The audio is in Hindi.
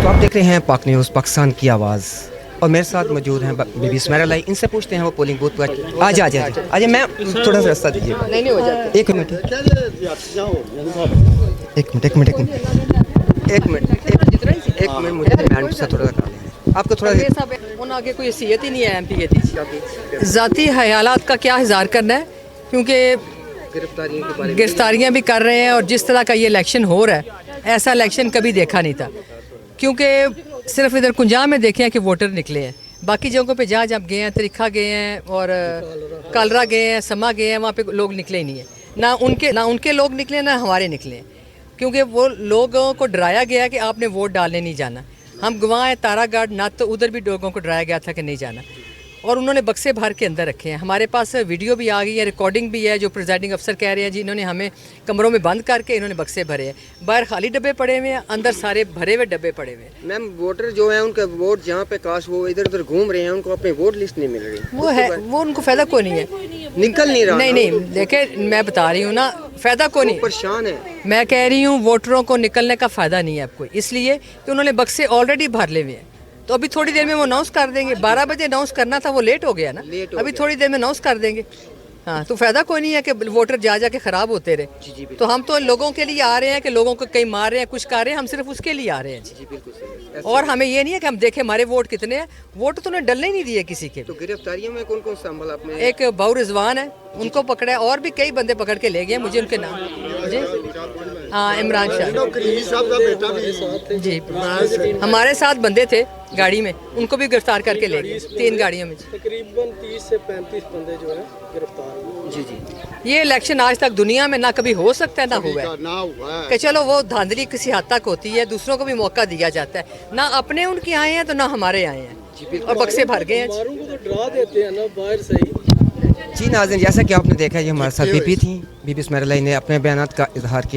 तो आप देख रहे हैं पाक न्यूज़ पाकिस्तान की आवाज़ और मेरे साथ मौजूद हैं बीबी स्मैरा। इनसे पूछते हैं वो पोलिंग बूथ पर आज मैं थोड़ा सा रास्ता दीजिए। नहीं हो जाता। एक मिनट मुझे मैडम से थोड़ा सा आपको थोड़ा उन आगे कोई हैसियत ही नहीं है एमपी के ज़ाती ख्यालात का क्या इज़हार करना है, क्योंकि गिरफ्तारियाँ भी कर रहे हैं और जिस तरह का ये इलेक्शन हो रहा है ऐसा इलेक्शन कभी देखा नहीं था। क्योंकि सिर्फ इधर कुंजाम में देखे हैं कि वोटर निकले हैं, बाकी जगहों पे जहाँ जब गए हैं, तरीखा गए हैं और कालरा गए हैं, समा गए हैं, वहाँ पे लोग निकले ही नहीं है। ना उनके लोग निकले ना हमारे निकले, क्योंकि वो लोगों को डराया गया कि आपने वोट डालने नहीं जाना। हम गवाह हैं तारागढ़ ना, तो उधर भी लोगों को डराया गया था कि नहीं जाना और उन्होंने बक्से भर के अंदर रखे हैं। हमारे पास वीडियो भी आ गई है, रिकॉर्डिंग भी है, जो प्रिजाइडिंग अफसर कह रहे हैं जी इन्होंने हमें कमरों में बंद करके इन्होंने बक्से भरे हैं। बाहर खाली डब्बे पड़े हुए हैं, अंदर सारे भरे हुए डब्बे पड़े हुए हैं। मैम वोटर जो है उनका वोट जहाँ पे काश वो इधर उधर घूम रहे हैं, उनको अपनी वोट लिस्ट नहीं मिल रही। वो उनको फ़ायदा कोई नहीं है, निकल नहीं रहा। नहीं देखिए मैं बता रही हूँ ना, फ़ायदा कोई नहीं, परेशान है। मैं कह रही हूँ वोटरों को निकलने का फ़ायदा नहीं है आपको, इसलिए कि उन्होंने बक्से ऑलरेडी भर ले हुए हैं। तो अभी थोड़ी देर में वो अनाउंस कर देंगे। 12 बजे अनाउंस करना था, वो लेट हो गया ना, अभी थोड़ी देर में अनाउंस कर देंगे। हाँ, तो फ़ायदा कोई नहीं है कि वोटर जा के ख़राब होते रहे। तो हम तो लोगों के लिए आ रहे हैं कि लोगों को कहीं मार रहे हैं, कुछ कर रहे हैं, हम सिर्फ उसके लिए आ रहे हैं। जी बिल्कुल। और हमें ये नहीं है कि हम देखें हमारे वोट कितने हैं, वोट तो उन्हें डलने ही नहीं दिए किसी के। तो गिरफ्तारियों में कौन कौन संभल आपने? एक बाऊ रिजवान है, उनको पकड़ा है, और भी कई बंदे पकड़ के ले गए, मुझे उनके नाम जी हाँ इमरान शाह जी, हमारे साथ बंदे थे गाड़ी में, उनको भी गिरफ्तार करके ले गए 3 गाड़ियों में। तकरीबन 30 से 35 बंदे जो है गिरफ्तार हुए। जी। ये इलेक्शन आज तक दुनिया में ना कभी हो सकता है ना हुआ है कि चलो वो धांधली किसी हद तक होती है, दूसरों को भी मौका दिया जाता है। ना अपने उनके आए हैं तो ना हमारे आए हैं और बक्से भर गए हैं। को तो डरा देते हैं ना बाहर से ही। जी नाज़रीन, जैसा कि आपने देखा ये हमारे साथ बीबी थी, बीबी स्मैरा ने अपने बयानात का इजहार किया।